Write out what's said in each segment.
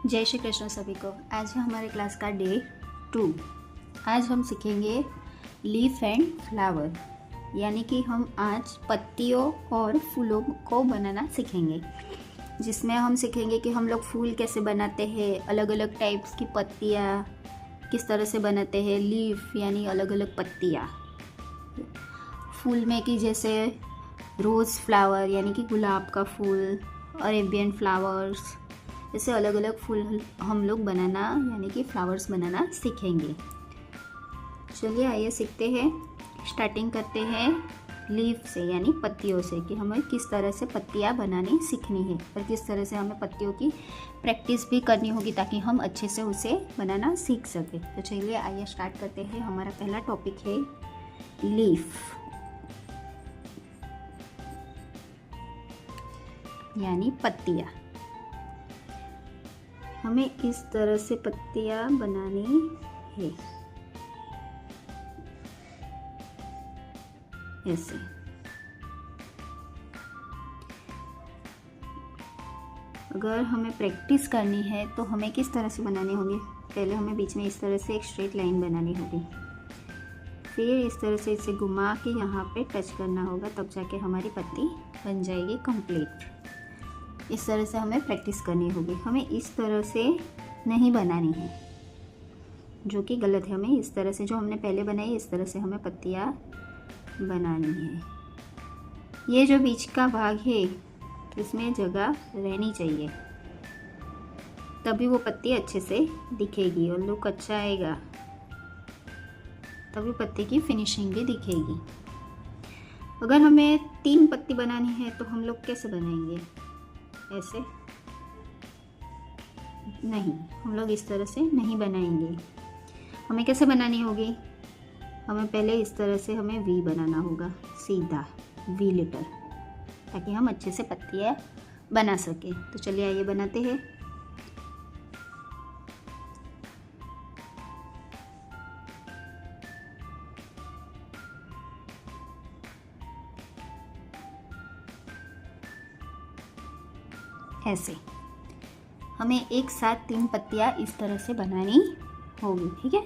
जय श्री कृष्ण सभी को। आज है हमारे क्लास का डे 2। आज हम सीखेंगे लीफ एंड फ्लावर, यानी कि हम आज पत्तियों और फूलों को बनाना सीखेंगे, जिसमें हम सीखेंगे कि हम लोग फूल कैसे बनाते हैं, अलग अलग टाइप्स की पत्तियाँ किस तरह से बनाते हैं, लीफ यानी अलग अलग पत्तियाँ फूल में, कि जैसे रोज़ फ्लावर यानी कि गुलाब का फूल, अरेबियन फ्लावर्स, ऐसे अलग अलग फूल हम लोग बनाना यानी कि फ्लावर्स बनाना सीखेंगे। चलिए आइए सीखते हैं। स्टार्टिंग करते हैं लीफ से यानी पत्तियों से, कि हमें किस तरह से पत्तियाँ बनानी सीखनी है और किस तरह से हमें पत्तियों की प्रैक्टिस भी करनी होगी ताकि हम अच्छे से उसे बनाना सीख सकें। तो चलिए आइए स्टार्ट करते हैं। हमारा पहला टॉपिक है लीफ यानी पत्तियाँ। हमें इस तरह से पत्तियाँ बनानी है, ऐसे। अगर हमें प्रैक्टिस करनी है तो हमें किस तरह से बनानी होगी? पहले हमें बीच में इस तरह से एक स्ट्रेट लाइन बनानी होगी, फिर इस तरह से इसे घुमा के यहाँ पे टच करना होगा, तब जाके हमारी पत्ती बन जाएगी कंप्लीट। इस तरह से हमें प्रैक्टिस करनी होगी। हमें इस तरह से नहीं बनानी है, जो कि गलत है। हमें इस तरह से, जो हमने पहले बनाई, इस तरह से हमें पत्तियाँ बनानी है। ये जो बीच का भाग है इसमें जगह रहनी चाहिए, तभी वो पत्ती अच्छे से दिखेगी और लुक अच्छा आएगा, तभी पत्ती की फिनिशिंग भी दिखेगी। अगर हमें 3 पत्ती बनानी है तो हम लोग कैसे बनाएंगे? ऐसे नहीं, हम लोग इस तरह से नहीं बनाएंगे। हमें कैसे बनानी होगी? हमें पहले इस तरह से हमें वी बनाना होगा, सीधा वी लेटर, ताकि हम अच्छे से पत्तियाँ बना सकें। तो चलिए आइए बनाते हैं। ऐसे हमें एक साथ 3 पत्तियाँ इस तरह से बनानी होगी, ठीक है।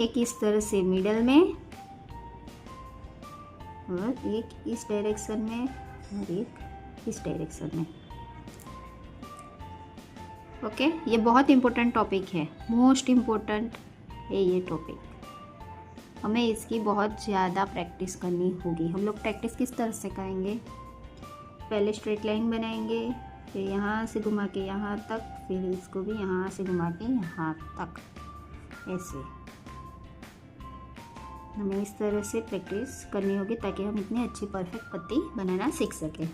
एक इस तरह से मिडल में, और एक इस डायरेक्शन में, और एक इस डायरेक्शन में। ओके, ये बहुत इम्पोर्टेंट टॉपिक है, मोस्ट इम्पोर्टेंट है ये टॉपिक। हमें इसकी बहुत ज़्यादा प्रैक्टिस करनी होगी। हम लोग प्रैक्टिस किस तरह से करेंगे? पहले स्ट्रेट लाइन बनाएंगे, फिर यहाँ से घुमा के यहाँ तक, फिर इसको भी यहाँ से घुमा के यहाँ तक, ऐसे। हमें इस तरह से प्रैक्टिस करनी होगी ताकि हम इतनी अच्छी परफेक्ट पत्ती बनाना सीख सकें।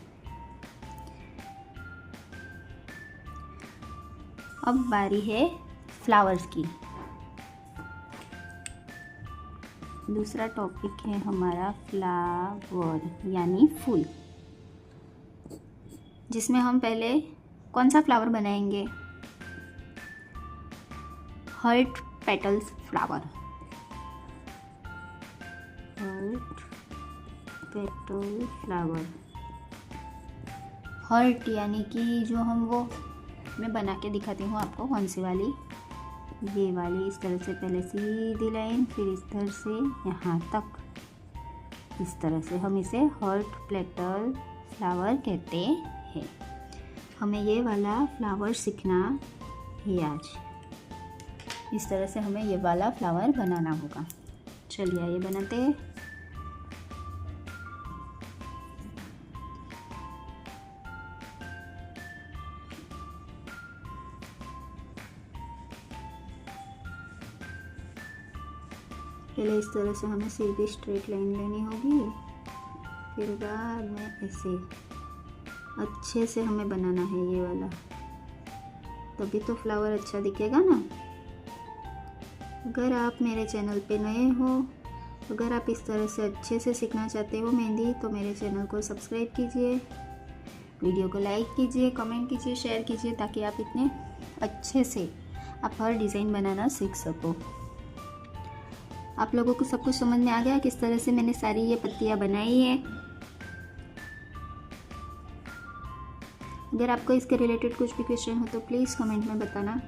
अब बारी है फ्लावर्स की। दूसरा टॉपिक है हमारा फ्लावर यानी फूल, जिसमें हम पहले कौन सा फ्लावर बनाएंगे? Heart petals flower. Heart petal flower. Heart यानी कि जो हम वो, मैं बना के दिखाती हूँ आपको कौन सी वाली, ये वाली। इस तरह से पहले सीधी लाइन, फिर इस तरह से यहाँ तक, इस तरह से हम इसे हर्ट पेटल फ्लावर कहते हैं। हमें ये वाला फ्लावर सीखना है आज। इस तरह से हमें ये वाला फ्लावर बनाना होगा। चलिए आइए बनाते हैं। पहले इस तरह से हमें सीधी स्ट्रेट लाइन लेनी होगी, फिर बाद में ऐसे अच्छे से हमें बनाना है ये वाला, तभी तो फ्लावर अच्छा दिखेगा ना। अगर आप मेरे चैनल पे नए हो, अगर आप इस तरह से अच्छे से सीखना चाहते हो मेहंदी, तो मेरे चैनल को सब्सक्राइब कीजिए, वीडियो को लाइक कीजिए, कमेंट कीजिए, शेयर कीजिए, ताकि आप इतने अच्छे से आप हर डिज़ाइन बनाना सीख सको। आप लोगों को सब कुछ समझ में आ गया किस तरह से मैंने सारी ये पत्तियाँ बनाई है? अगर आपको इसके रिलेटेड कुछ भी क्वेश्चन हो तो प्लीज़ कमेंट में बताना।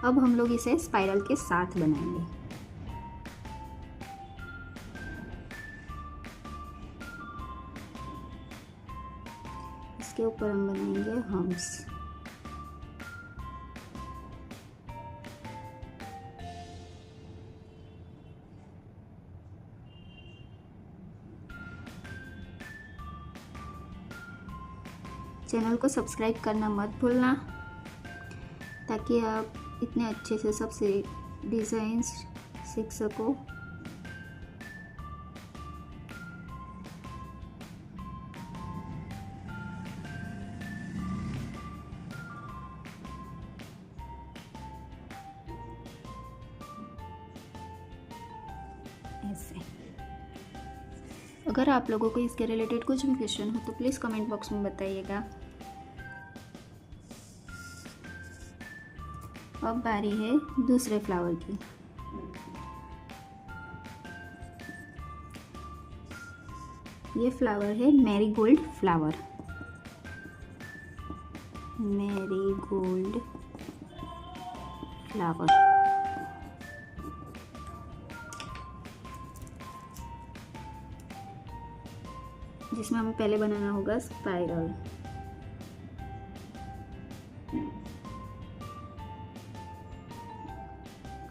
अब हम लोग इसे स्पाइरल के साथ बनाएंगे। इसके ऊपर हम बनाएंगे हम्स। चैनल को सब्सक्राइब करना मत भूलना, ताकि आप इतने अच्छे से सबसे डिज़ाइंस सीख सको। ऐसे अगर आप लोगों को इसके रिलेटेड कुछ भी क्वेश्चन हो तो प्लीज़ कमेंट बॉक्स में बताइएगा। अब बारी है दूसरे फ्लावर की। ये फ्लावर है मैरीगोल्ड फ्लावर। Marigold flower. जिसमें हमें पहले बनाना होगा स्पाइरल।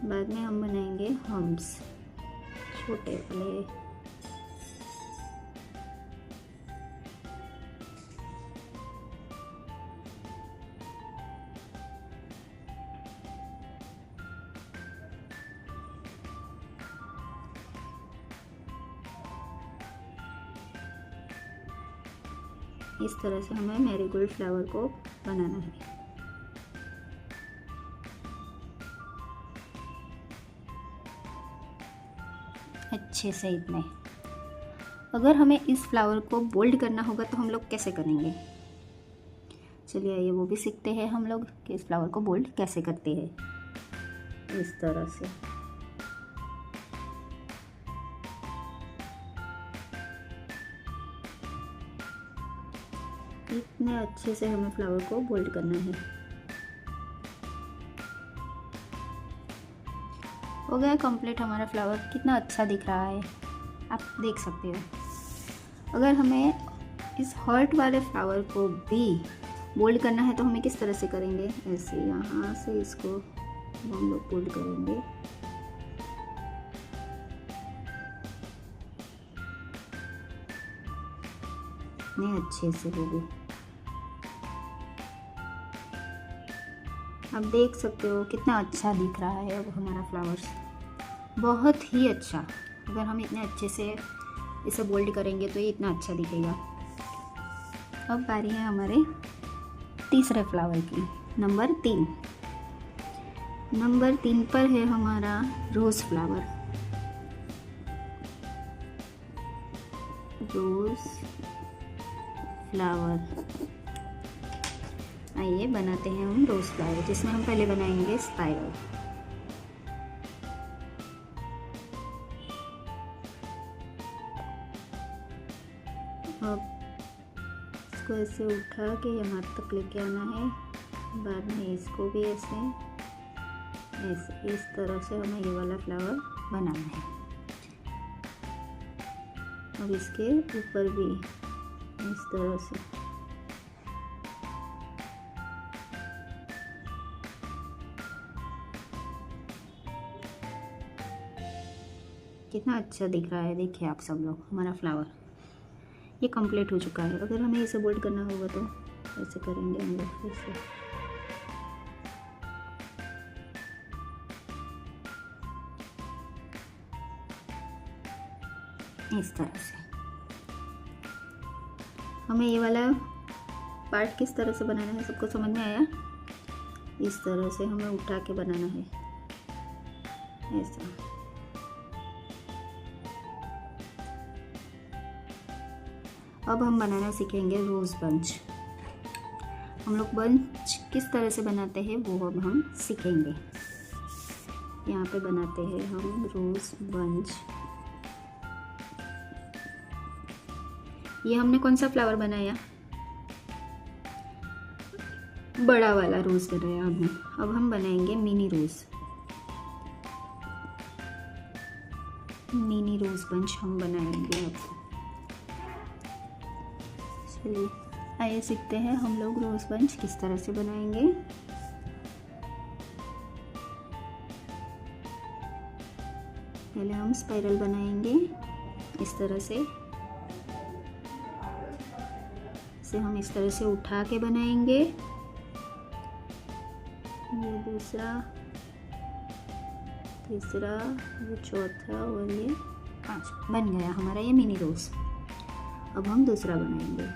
बाद में हम बनाएंगे हम्स, छोटे वाले। इस तरह से हमें मैरीगोल्ड फ्लावर को बनाना है। अच्छे से इतने। अगर हमें इस फ्लावर को बोल्ड करना होगा तो हम लोग कैसे करेंगे, चलिए आइए वो भी सीखते हैं हम लोग कि इस फ्लावर को बोल्ड कैसे करते हैं। इस तरह से इतने अच्छे से हमें फ्लावर को बोल्ड करना है। हो गया कंप्लीट हमारा फ्लावर। कितना अच्छा दिख रहा है, आप देख सकते हो। अगर हमें इस हर्ट वाले फ्लावर को भी बोल्ड करना है तो हमें किस तरह से करेंगे, ऐसे यहाँ से इसको हम लोग बोल्ड करेंगे। इतने अच्छे से वो भी आप देख सकते हो कितना अच्छा दिख रहा है अब हमारा फ्लावर्स, बहुत ही अच्छा। अगर हम इतने अच्छे से इसे बोल्ड करेंगे तो ये इतना अच्छा दिखेगा। अब बारी है हमारे तीसरे फ्लावर की, नंबर 3। नंबर 3 पर है हमारा रोज़ फ्लावर। Rose flower. आइए बनाते हैं हम रोज़ फ्लावर, जिसमें हम पहले बनाएंगे स्पाइरल। अब इसको ऐसे उठा के यहाँ तक लेके आना है। बाद में इसको भी ऐसे इस तरह से हमें ये वाला फ्लावर बनाना है। अब इसके ऊपर भी इस तरह से कितना अच्छा दिख रहा है। देखिए आप सब लोग, हमारा फ्लावर ये कंप्लीट हो चुका है। अगर हमें इसे बोल्ड करना होगा तो ऐसे करेंगे हम लोग फिर से। इस तरह से हमें ये वाला पार्ट किस तरह से बनाना है, सबको समझ में आया। इस तरह से हमें उठा के बनाना है ऐसा। अब हम बनाना सीखेंगे रोज़ बंच। हम लोग बंच किस तरह से बनाते हैं वो अब हम सीखेंगे। यहाँ पे बनाते हैं हम रोज़ बंच। ये हमने कौन सा फ्लावर बनाया, बड़ा वाला रोज़ बनाया हमने। अब हम बनाएंगे मिनी रोज़। मिनी रोज़ बंच हम बनाएंगे अब। चलिए आइए सीखते हैं हम लोग रोज़ बंच किस तरह से बनाएंगे। पहले हम स्पाइरल बनाएंगे इस तरह से। इसे हम इस तरह से उठा के बनाएंगे। ये दूसरा, तीसरा, ये चौथा और ये पांचवा बन गया हमारा ये मिनी रोज़। अब हम दूसरा बनाएंगे।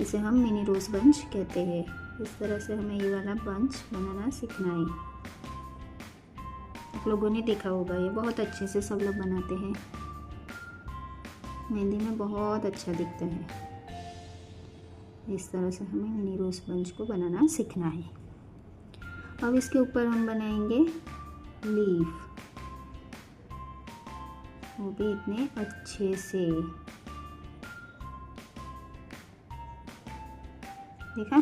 इसे हम मिनी रोज़ बंच कहते हैं। इस तरह से हमें ये वाला बंच बनाना सीखना है। आप लोगों ने देखा होगा, ये बहुत अच्छे से सब लोग बनाते हैं। मेहंदी में बहुत अच्छा दिखता है। इस तरह से हमें मिनी रोज़ बंच को बनाना सीखना है। अब इसके ऊपर हम बनाएंगे लीफ, वो भी इतने अच्छे से। देखा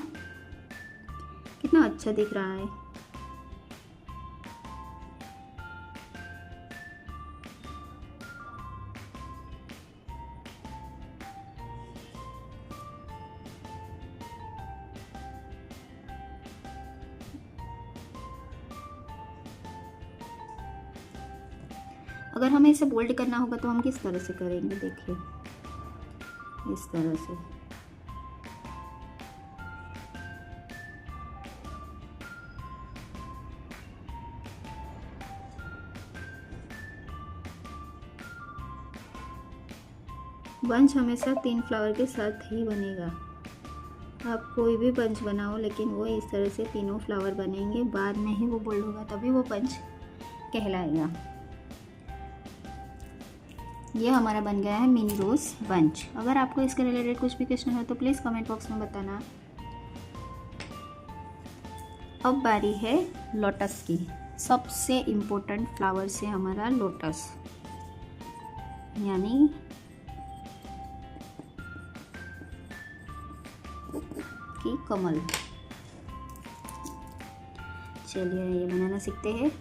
कितना अच्छा दिख रहा है। अगर हमें इसे बोल्ड करना होगा तो हम किस तरह से करेंगे, देखिए इस तरह से। बंच हमेशा 3 फ्लावर के साथ ही बनेगा। आप कोई भी बंच बनाओ लेकिन वो इस तरह से तीनों फ्लावर बनेंगे, बाद में ही वो बोल्ड होगा तभी वो बंच कहलाएगा। ये हमारा बन गया है मिनी रोज़ बंच। अगर आपको इसके रिलेटेड कुछ भी क्वेश्चन हो तो प्लीज़ कमेंट बॉक्स में बताना। अब बारी है लोटस की। सबसे इम्पोर्टेंट फ्लावर से हमारा लोटस यानी कि कमल। चलिए ये बनाना सीखते हैं।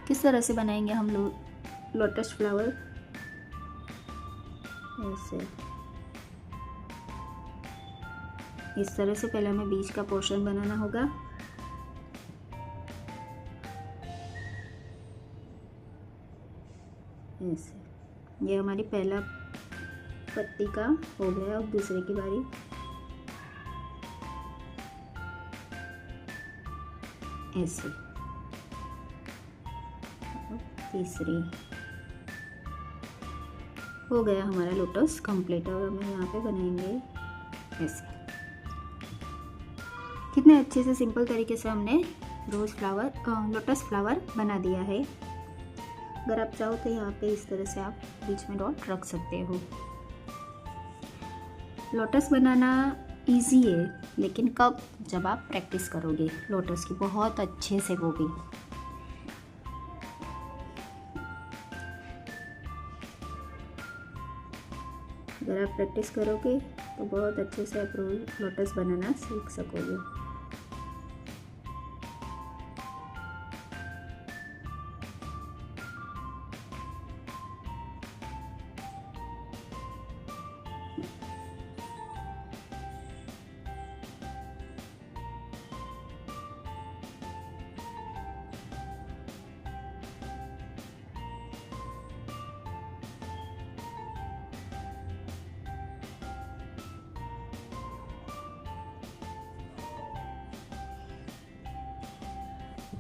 किस तरह से बनाएंगे हम लोग लोटस फ्लावर, ऐसे इस तरह से। पहले हमें बीच का पोर्शन बनाना होगा। ऐसे ये हमारी पहला पत्ती का हो गया। अब दूसरे की बारी। ऐसे तीसरी हो गया हमारा लोटस कंप्लीट। और हम यहाँ पे बनाएंगे ऐसे। कितने अच्छे से सिंपल तरीके से हमने रोज़ फ्लावर लोटस फ्लावर बना दिया है। अगर आप चाहो तो यहाँ पे इस तरह से आप बीच में डॉट रख सकते हो। लोटस बनाना इजी है लेकिन कब, जब आप प्रैक्टिस करोगे लोटस की बहुत अच्छे से, वो भी। अगर आप प्रैक्टिस करोगे तो बहुत अच्छे से आप लोटस बनाना सीख सकोगे।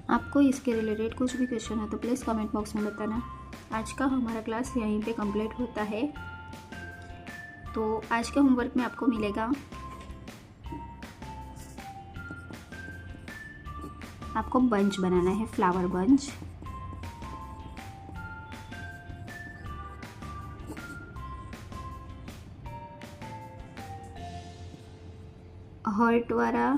आपको इसके रिलेटेड कुछ भी क्वेश्चन है तो प्लीज़ कमेंट बॉक्स में बताना। आज का हमारा क्लास यहीं पे कंप्लीट होता है। तो आज के होमवर्क में आपको मिलेगा, आपको बंच बनाना है, फ्लावर बंच। हार्ट वाला